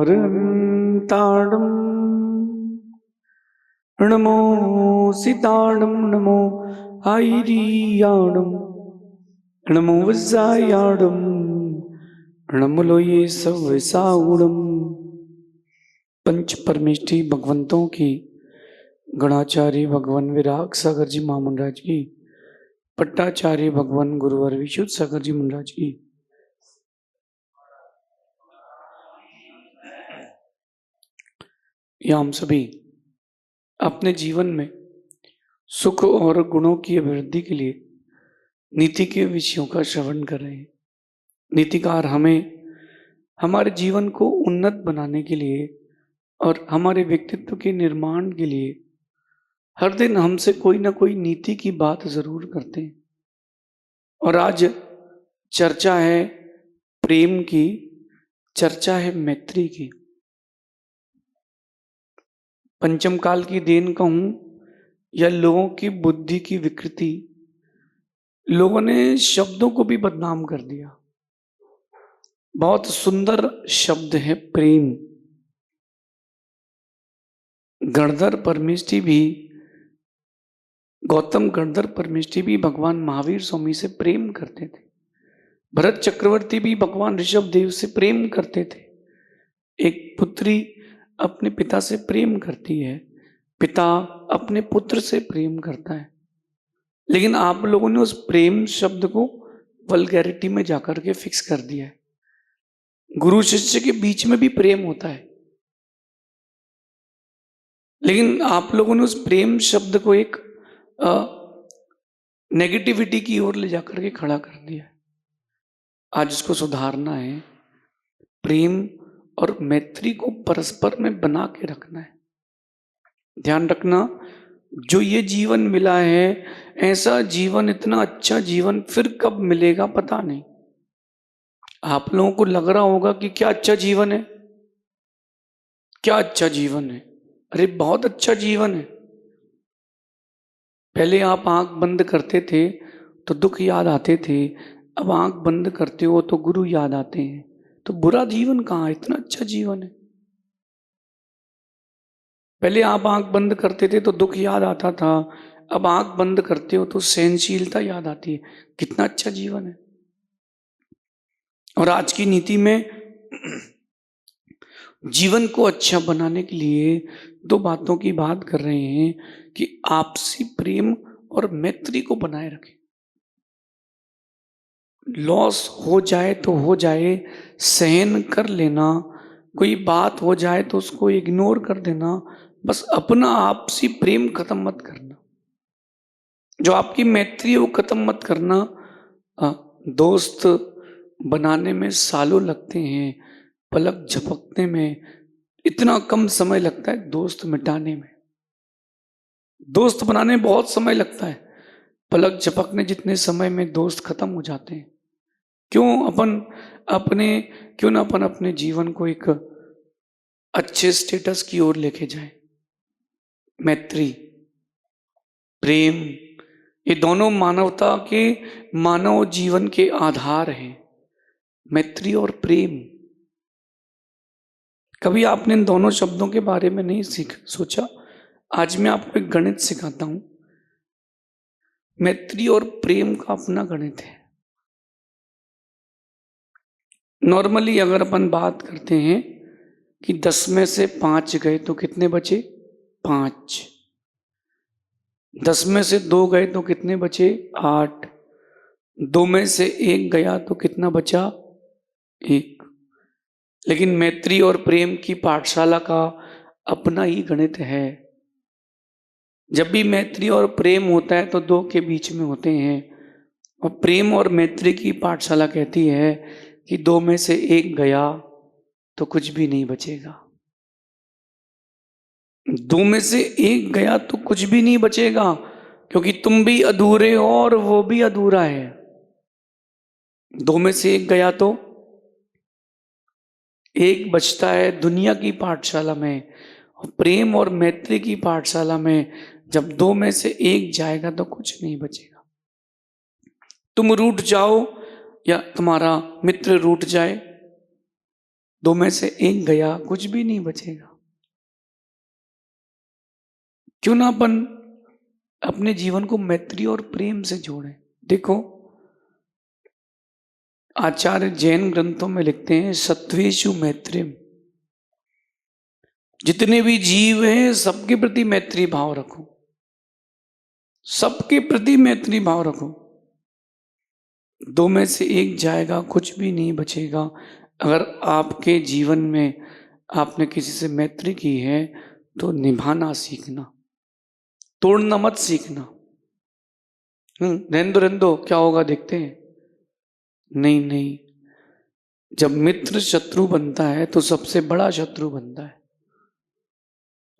ताड़म नमो सीताड़म नमो आईरियाड़म नमो वज्जायाड़म नमो ये सवसाउड़म। पंच परमेष्ठी भगवंतों की गणाचार्य भगवान विराग सागर जी महामंडराज की, पट्टाचार्य भगवान गुरुवर विशुद्ध सागर जी महाराज की, या हम सभी अपने जीवन में सुख और गुणों की अभिवृद्धि के लिए नीति के विषयों का श्रवण कर रहे हैं। नीतिकार हमें हमारे जीवन को उन्नत बनाने के लिए और हमारे व्यक्तित्व के निर्माण के लिए हर दिन हमसे कोई ना कोई नीति की बात जरूर करते हैं। और आज चर्चा है प्रेम की, चर्चा है मैत्री की। पंचम काल की देन कहूं या लोगों की बुद्धि की विकृति, लोगों ने शब्दों को भी बदनाम कर दिया। बहुत सुंदर शब्द है प्रेम। गणधर परमेष्ठी भी, गौतम गणधर परमेष्ठी भी भगवान महावीर स्वामी से प्रेम करते थे। भरत चक्रवर्ती भी भगवान ऋषभ देव से प्रेम करते थे। एक पुत्री अपने पिता से प्रेम करती है, पिता अपने पुत्र से प्रेम करता है। लेकिन आप लोगों ने उस प्रेम शब्द को वल्गैरिटी में जाकर के फिक्स कर दिया है। गुरु शिष्य के बीच में भी प्रेम होता है, लेकिन आप लोगों ने उस प्रेम शब्द को एक नेगेटिविटी की ओर ले जाकर के खड़ा कर दिया है। आज इसको सुधारना है। प्रेम और मैत्री को परस्पर में बना के रखना है। ध्यान रखना, जो ये जीवन मिला है, ऐसा जीवन, इतना अच्छा जीवन फिर कब मिलेगा पता नहीं। आप लोगों को लग रहा होगा कि क्या अच्छा जीवन है, क्या अच्छा जीवन है, अरे बहुत अच्छा जीवन है। पहले आप आंख बंद करते थे तो दुख याद आते थे, अब आंख बंद करते हो तो गुरु याद आते हैं। तो बुरा जीवन कहाँ, इतना अच्छा जीवन है। पहले आप आंख बंद करते थे तो दुख याद आता था, अब आंख बंद करते हो तो सहनशीलता याद आती है। कितना अच्छा जीवन है। और आज की नीति में जीवन को अच्छा बनाने के लिए दो बातों की बात कर रहे हैं कि आपसी प्रेम और मैत्री को बनाए रखें। लॉस हो जाए तो हो जाए, सहन कर लेना। कोई बात हो जाए तो उसको इग्नोर कर देना। बस अपना आपसी प्रेम खत्म मत करना। जो आपकी मैत्री है वो खत्म मत करना। दोस्त बनाने में सालों लगते हैं, पलक झपकने में इतना कम समय लगता है। दोस्त मिटाने में, दोस्त बनाने में बहुत समय लगता है, पलक झपकने जितने समय में दोस्त खत्म हो जाते हैं। क्यों ना अपन अपने जीवन को एक अच्छे स्टेटस की ओर लेके जाए। मैत्री, प्रेम, ये दोनों मानवता के, मानव जीवन के आधार हैं। मैत्री और प्रेम। कभी आपने इन दोनों शब्दों के बारे में नहीं सोचा? आज मैं आपको एक गणित सिखाता हूं। मैत्री और प्रेम का अपना गणित है। नॉर्मली अगर अपन बात करते हैं कि 10 में से 5 गए तो कितने बचे? 5। 10 में से 2 गए तो कितने बचे? 8। 2 में से 1 गया तो कितना बचा? 1। लेकिन मैत्री और प्रेम की पाठशाला का अपना ही गणित है। जब भी मैत्री और प्रेम होता है तो 2 के बीच में होते हैं। और प्रेम और मैत्री की पाठशाला कहती है कि 2 में से 1 गया तो कुछ भी नहीं बचेगा। 2 में से 1 गया तो कुछ भी नहीं बचेगा, क्योंकि तुम भी अधूरे हो और वो भी अधूरा है। 2 में से 1 गया तो 1 बचता है। दुनिया की पाठशाला में, और प्रेम और मैत्री की पाठशाला में जब 2 में से 1 जाएगा तो कुछ नहीं बचेगा। तुम रूठ जाओ या तुम्हारा मित्र रूठ जाए, दो में से एक गया, कुछ भी नहीं बचेगा। क्यों ना अपन अपने जीवन को मैत्री और प्रेम से जोड़ें। देखो, आचार्य जैन ग्रंथों में लिखते हैं, सत्वेषु मैत्रीम। जितने भी जीव हैं सबके प्रति मैत्री भाव रखो, सबके प्रति मैत्री भाव रखो। दो में से एक जाएगा, कुछ भी नहीं बचेगा। अगर आपके जीवन में आपने किसी से मैत्री की है तो निभाना सीखना, तोड़ना मत सीखना। रहने दो क्या होगा देखते हैं। नहीं नहीं, जब मित्र शत्रु बनता है तो सबसे बड़ा शत्रु बनता है।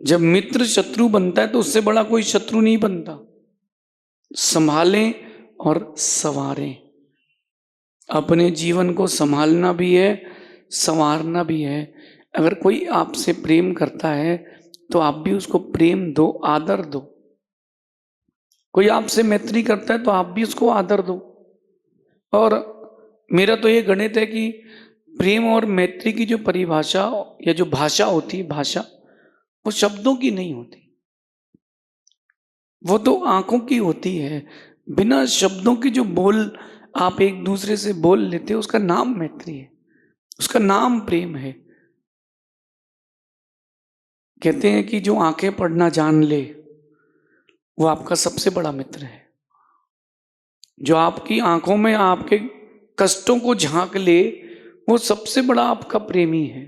जब मित्र शत्रु बनता है तो उससे बड़ा कोई शत्रु नहीं बनता। संभालें और संवारें। अपने जीवन को संभालना भी है, संवारना भी है। अगर कोई आपसे प्रेम करता है तो आप भी उसको प्रेम दो, आदर दो। कोई आपसे मैत्री करता है तो आप भी उसको आदर दो। और मेरा तो ये गणित है कि प्रेम और मैत्री की जो परिभाषा या जो भाषा होती है, भाषा वो शब्दों की नहीं होती, वो तो आंखों की होती है। बिना शब्दों की जो बोल आप एक दूसरे से बोल लेते हो, उसका नाम मैत्री है, उसका नाम प्रेम है। कहते हैं कि जो आंखें पढ़ना जान ले वो आपका सबसे बड़ा मित्र है। जो आपकी आंखों में आपके कष्टों को झांक ले वो सबसे बड़ा आपका प्रेमी है।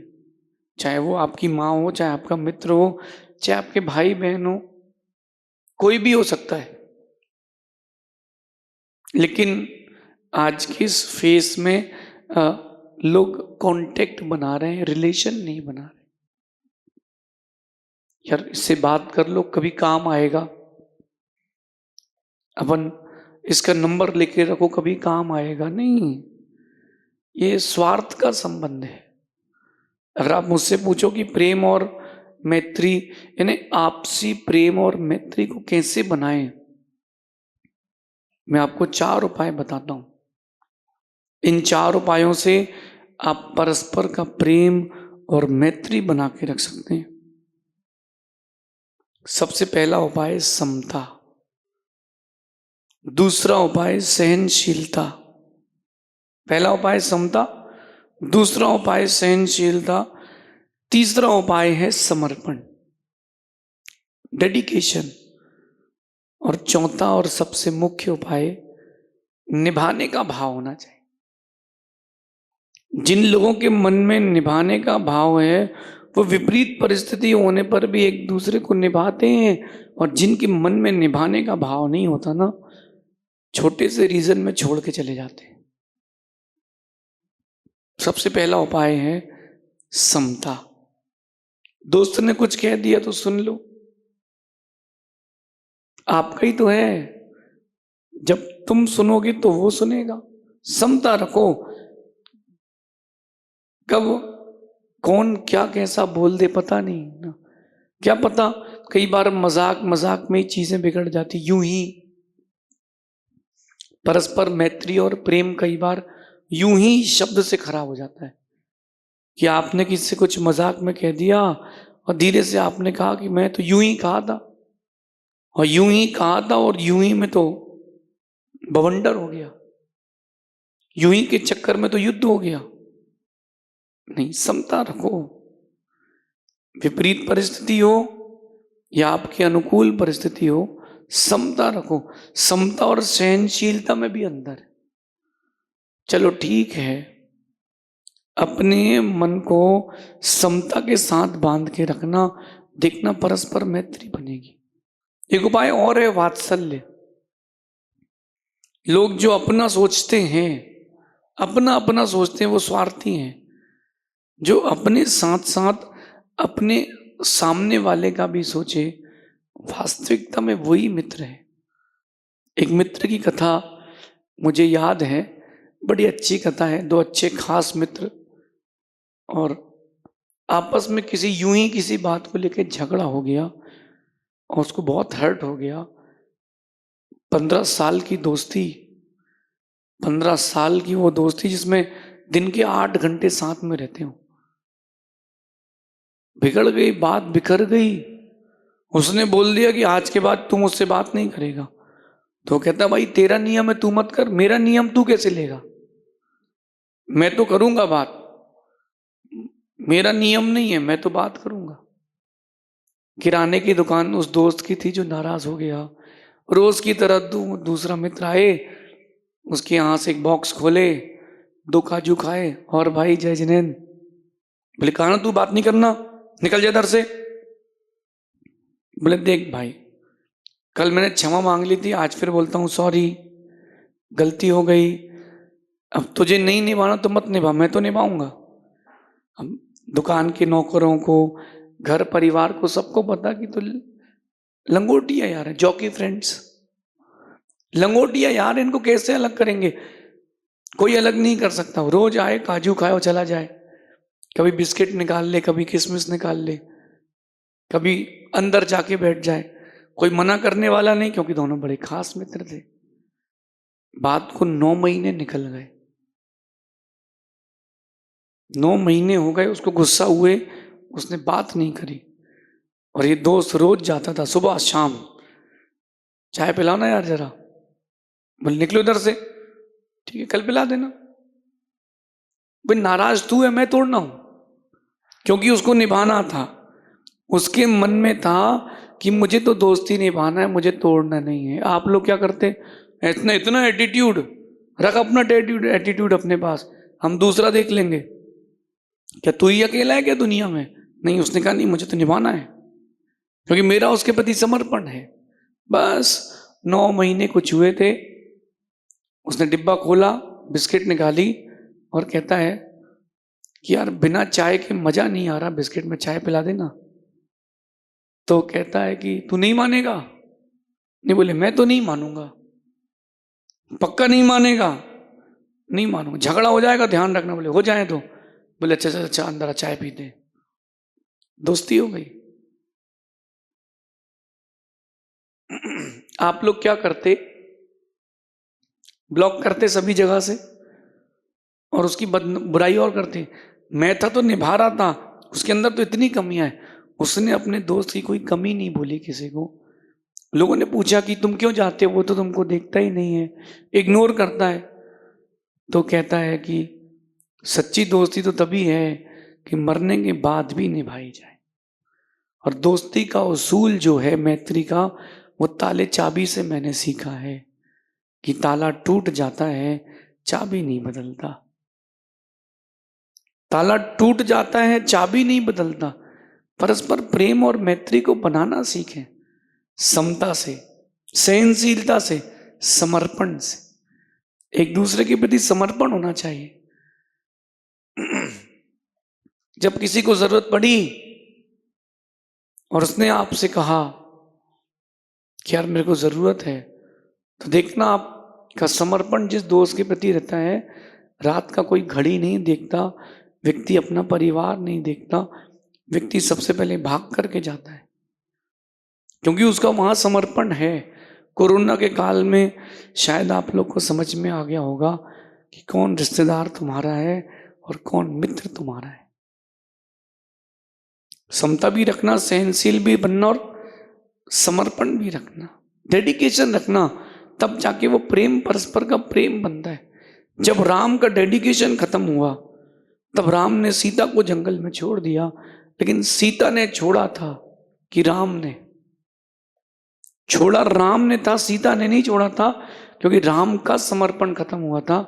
चाहे वो आपकी माँ हो, चाहे आपका मित्र हो, चाहे आपके भाई बहन हो, कोई भी हो सकता है। लेकिन आज के इस फेस में लोग कांटेक्ट बना रहे हैं, रिलेशन नहीं बना रहे। यार इससे बात कर लो, कभी काम आएगा। अपन इसका नंबर लेके रखो, कभी काम आएगा नहीं। ये स्वार्थ का संबंध है। अगर आप मुझसे पूछो कि प्रेम और मैत्री यानी आपसी प्रेम और मैत्री को कैसे बनाएं, मैं आपको 4 उपाय बताता हूं। इन 4 उपायों से आप परस्पर का प्रेम और मैत्री बना के रख सकते हैं। सबसे पहला उपाय समता, दूसरा उपाय सहनशीलता। पहला उपाय समता, दूसरा उपाय सहनशीलता, तीसरा उपाय है समर्पण, डेडिकेशन, और चौथा और सबसे मुख्य उपाय निभाने का भाव होना चाहिए। जिन लोगों के मन में निभाने का भाव है वो विपरीत परिस्थिति होने पर भी एक दूसरे को निभाते हैं, और जिनके मन में निभाने का भाव नहीं होता ना, छोटे से रीजन में छोड़ के चले जाते हैं। सबसे पहला उपाय है समता। दोस्त ने कुछ कह दिया तो सुन लो, आपका ही तो है। जब तुम सुनोगे तो वो सुनेगा। समता रखो। कब कौन क्या कैसा बोल दे पता नहीं ना, क्या पता। कई बार मजाक मजाक में ही चीजें बिगड़ जाती। यूं ही परस्पर मैत्री और प्रेम कई बार यूं ही शब्द से खराब हो जाता है कि आपने किसी से कुछ मजाक में कह दिया और धीरे से आपने कहा कि मैं तो यूं ही कहा था, और यूं ही कहा था, और यूं ही में तो बवंडर हो गया, यूं ही के चक्कर में तो युद्ध हो गया। नहीं, समता रखो। विपरीत परिस्थिति हो या आपके अनुकूल परिस्थिति हो, समता रखो। समता और सहनशीलता में भी अंतर है। चलो ठीक है, अपने मन को समता के साथ बांध के रखना, देखना परस्पर मैत्री बनेगी। एक उपाय और है वात्सल्य। लोग जो अपना सोचते हैं, अपना अपना सोचते हैं, वो स्वार्थी हैं। जो अपने साथ साथ अपने सामने वाले का भी सोचे, वास्तविकता में वही मित्र है। एक मित्र की कथा मुझे याद है, बड़ी अच्छी कथा है। 2 अच्छे खास मित्र, और आपस में किसी यूं ही किसी बात को लेकर झगड़ा हो गया और उसको बहुत हर्ट हो गया। 15 साल की दोस्ती, 15 साल की वो दोस्ती जिसमें दिन के 8 घंटे साथ में रहते हो, बिगड़ गई, बात बिखर गई। उसने बोल दिया कि आज के बाद तू मुझसे बात नहीं करेगा। तो कहता भाई तेरा नियम है तू मत कर, मेरा नियम तू कैसे लेगा? मैं तो करूंगा बात, मेरा नियम नहीं है, मैं तो बात करूंगा। किराने की दुकान उस दोस्त की थी जो नाराज हो गया। रोज की तरह दूसरा मित्र आए, उसके यहाँ से एक बॉक्स खोले, 2 काजू खाए और भाई जय जिनेंद्र। बोले कहा ना तू बात नहीं करना, निकल जाए इधर से। बोले देख भाई, कल मैंने क्षमा मांग ली थी, आज फिर बोलता हूँ सॉरी, गलती हो गई। अब तुझे नहीं निभाना तो मत निभा, मैं तो निभाऊंगा। हम दुकान के नौकरों को, घर परिवार को, सबको पता कि तो लंगोटिया यार है, जॉकी फ्रेंड्स लंगोटिया यार, इनको कैसे अलग करेंगे? कोई अलग नहीं कर सकता। रोज आए, काजू खाए और चला जाए, कभी बिस्किट निकाल ले, कभी किशमिश निकाल ले, कभी अंदर जाके बैठ जाए। कोई मना करने वाला नहीं, क्योंकि दोनों बड़े खास मित्र थे। बात को 9 महीने निकल गए, 9 महीने हो गए, उसको गुस्सा हुए, उसने बात नहीं करी। और ये दोस्त रोज जाता था सुबह शाम, चाय पिलाना यार जरा। बोले निकलो इधर से। ठीक है कल पिला देना। भाई नाराज तू है, मैं तोड़ना हूं? क्योंकि उसको निभाना था। उसके मन में था कि मुझे तो दोस्ती निभाना है, मुझे तोड़ना नहीं है। आप लोग क्या करते? इतना इतना एटीट्यूड रख, अपना एटीट्यूड अपने पास, हम दूसरा देख लेंगे। क्या तू ही अकेला है क्या दुनिया में? नहीं, उसने कहा नहीं, मुझे तो निभाना है, क्योंकि मेरा उसके प्रति समर्पण है। बस 9 महीने कुछ हुए थे, उसने डिब्बा खोला, बिस्किट निकाली और कहता है कि यार बिना चाय के मजा नहीं आ रहा, बिस्किट में चाय पिला देना। तो कहता है कि तू नहीं मानेगा? नहीं। बोले मैं तो नहीं मानूंगा। पक्का नहीं मानेगा? नहीं मानूंगा, झगड़ा हो जाएगा, ध्यान रखना। बोले हो जाए तो। बोले अच्छा अच्छा अच्छा, अंदर आ, चाय पीते हैं। दोस्ती हो गई। आप लोग क्या करते? ब्लॉक करते सभी जगह से, और उसकी बुराई और करते। मैं था तो निभा रहा था, उसके अंदर तो इतनी कमियां हैं। उसने अपने दोस्त की कोई कमी नहीं बोली किसी को। लोगों ने पूछा कि तुम क्यों जाते हो, वो तो तुमको देखता ही नहीं है, इग्नोर करता है। तो कहता है कि सच्ची दोस्ती तो तभी है कि मरने के बाद भी निभाई जाए। और दोस्ती का उसूल जो है, मैत्री का, वो ताले चाबी से मैंने सीखा है कि ताला टूट जाता है, चाबी नहीं बदलता। ताला टूट जाता है, चाबी नहीं बदलता। परस्पर प्रेम और मैत्री को बनाना सीखें, समता से, सहनशीलता से, समर्पण से। एक दूसरे के प्रति समर्पण होना चाहिए। जब किसी को जरूरत पड़ी और उसने आपसे कहा कि यार मेरे को जरूरत है, तो देखना आपका समर्पण जिस दोस्त के प्रति रहता है, रात का कोई घड़ी नहीं देखता, व्यक्ति अपना परिवार नहीं देखता, व्यक्ति सबसे पहले भाग करके जाता है, क्योंकि उसका वहां समर्पण है। कोरोना के काल में शायद आप लोग को समझ में आ गया होगा कि कौन रिश्तेदार तुम्हारा है और कौन मित्र तुम्हारा है। समता भी रखना, सहनशील भी बनना और समर्पण भी रखना, डेडिकेशन रखना, तब जाके वो प्रेम, परस्पर का प्रेम बनता है। जब राम का डेडिकेशन खत्म हुआ, तब राम ने सीता को जंगल में छोड़ दिया, लेकिन सीता ने छोड़ा था कि राम ने छोड़ा? राम ने था, सीता ने नहीं छोड़ा था, क्योंकि राम का समर्पण खत्म हुआ था।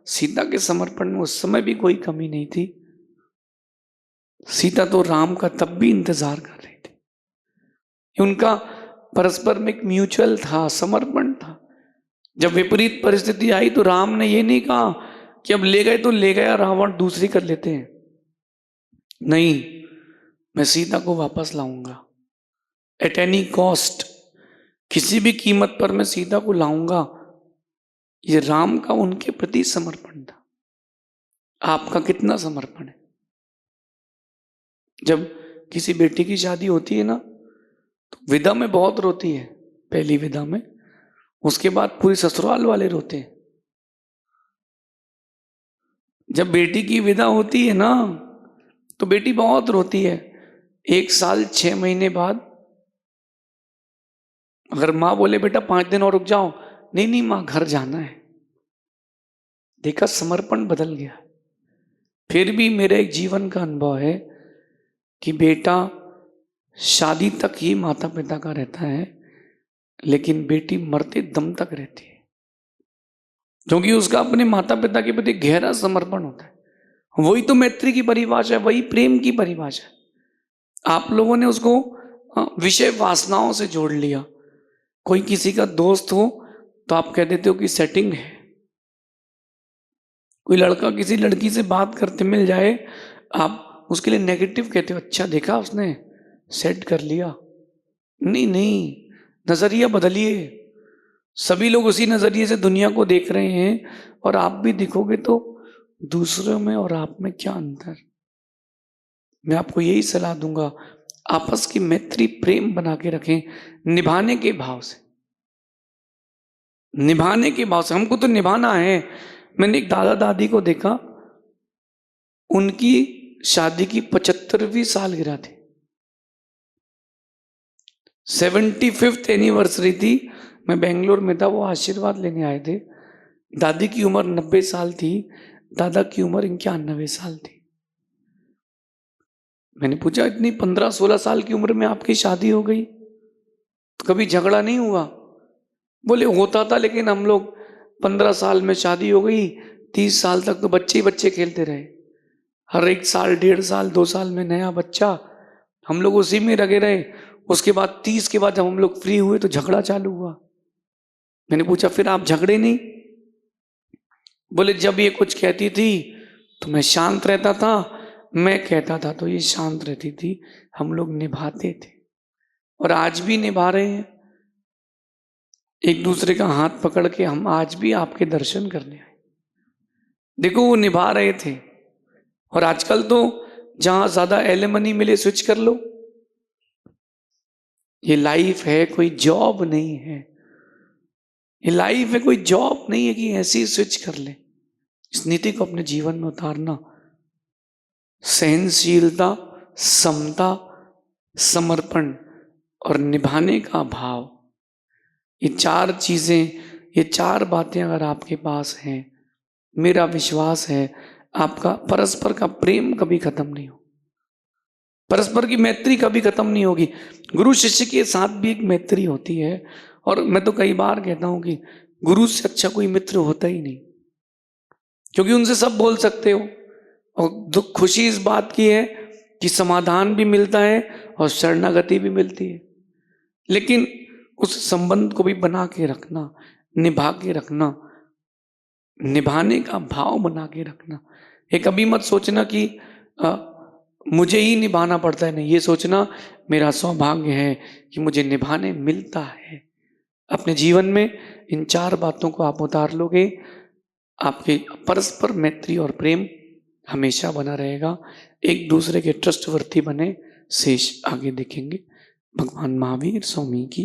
सीता के समर्पण में उस समय भी कोई कमी नहीं थी। सीता तो राम का तब भी इंतजार कर रही थी। उनका परस्पर में एक म्यूचुअल था, समर्पण था। जब विपरीत परिस्थिति आई तो राम ने ये नहीं कहा कि अब ले गए तो ले गया, रावण दूसरी कर लेते हैं। नहीं, मैं सीता को वापस लाऊंगा, एट एनी कॉस्ट, किसी भी कीमत पर मैं सीता को लाऊंगा। ये राम का उनके प्रति समर्पण था। आपका कितना समर्पण है? जब किसी बेटी की शादी होती है ना, तो विदा में बहुत रोती है, पहली विदा में, उसके बाद पूरी ससुराल वाले रोते हैं। जब बेटी की विदा होती है ना, तो बेटी बहुत रोती है, 1 साल 6 महीने बाद अगर माँ बोले बेटा 5 दिन और रुक जाओ, नहीं नहीं माँ घर जाना है। देखा, समर्पण बदल गया। फिर भी मेरे एक जीवन का अनुभव है कि बेटा शादी तक ही माता पिता का रहता है, लेकिन बेटी मरते दम तक रहती है, क्योंकि उसका अपने माता पिता के प्रति गहरा समर्पण होता है। वही तो मैत्री की परिभाषा है, वही प्रेम की परिभाषा है। आप लोगों ने उसको विषय वासनाओं से जोड़ लिया। कोई किसी का दोस्त हो तो आप कह देते हो कि सेटिंग है। कोई लड़का किसी लड़की से बात करते मिल जाए, आप उसके लिए नेगेटिव कहते हो, अच्छा देखा उसने सेट कर लिया। नहीं नहीं, नजरिया बदलिए। सभी लोग उसी नजरिए से दुनिया को देख रहे हैं, और आप भी देखोगे तो दूसरों में और आप में क्या अंतर। मैं आपको यही सलाह दूंगा, आपस की मैत्री प्रेम बना के रखें, निभाने के भाव से। निभाने के भाव से, हमको तो निभाना है। मैंने एक दादा दादी को देखा, उनकी शादी की 75वीं सालगिरह थी, 75th एनिवर्सरी थी। मैं बेंगलोर में था, वो आशीर्वाद लेने आए थे। दादी की उम्र 90 साल थी, दादा की उम्र 91 साल थी। मैंने पूछा, इतनी 15-16 साल की उम्र में आपकी शादी हो गई, तो कभी झगड़ा नहीं हुआ? बोले होता था, लेकिन हम लोग 15 साल में शादी हो गई, 30 साल तक तो बच्चे ही बच्चे खेलते रहे। हर 1 साल 1.5 साल 2 साल में नया बच्चा, हम लोग उसी में लगे रहे। उसके बाद 30 के बाद जब हम लोग फ्री हुए तो झगड़ा चालू हुआ। मैंने पूछा, फिर आप झगड़े नहीं? बोले जब ये कुछ कहती थी तो मैं शांत रहता था, मैं कहता था तो ये शांत रहती थी, हम लोग निभाते थे, और आज भी निभा रहे हैं। एक दूसरे का हाथ पकड़ के हम आज भी आपके दर्शन करने आए। देखो, वो निभा रहे थे। और आजकल तो जहां ज्यादा एलिमनी मिले स्विच कर लो। ये लाइफ है, कोई जॉब नहीं है। ये लाइफ है, कोई जॉब नहीं है कि ऐसे ही स्विच कर ले। इस नीति को अपने जीवन में उतारना। सहनशीलता, समता, समर्पण और निभाने का भाव, ये 4 चीजें, ये 4 बातें अगर आपके पास हैं, मेरा विश्वास है आपका परस्पर का प्रेम कभी खत्म नहीं हो, परस्पर की मैत्री कभी खत्म नहीं होगी। गुरु शिष्य के साथ भी एक मैत्री होती है, और मैं तो कई बार कहता हूं कि गुरु से अच्छा कोई मित्र होता ही नहीं, क्योंकि उनसे सब बोल सकते हो। और दुख खुशी इस बात की है कि समाधान भी मिलता है और शरणागति भी मिलती है। लेकिन उस संबंध को भी बना के रखना, निभा के रखना, निभाने का भाव बना के रखना। ये कभी मत सोचना कि मुझे ही निभाना पड़ता है, नहीं, ये सोचना मेरा सौभाग्य है कि मुझे निभाने मिलता है। अपने जीवन में इन 4 बातों को आप उतार लोगे, आपके परस्पर मैत्री और प्रेम हमेशा बना रहेगा। एक दूसरे के ट्रस्टवर्थी बने, शेष आगे देखेंगे। भगवान महावीर स्वामी की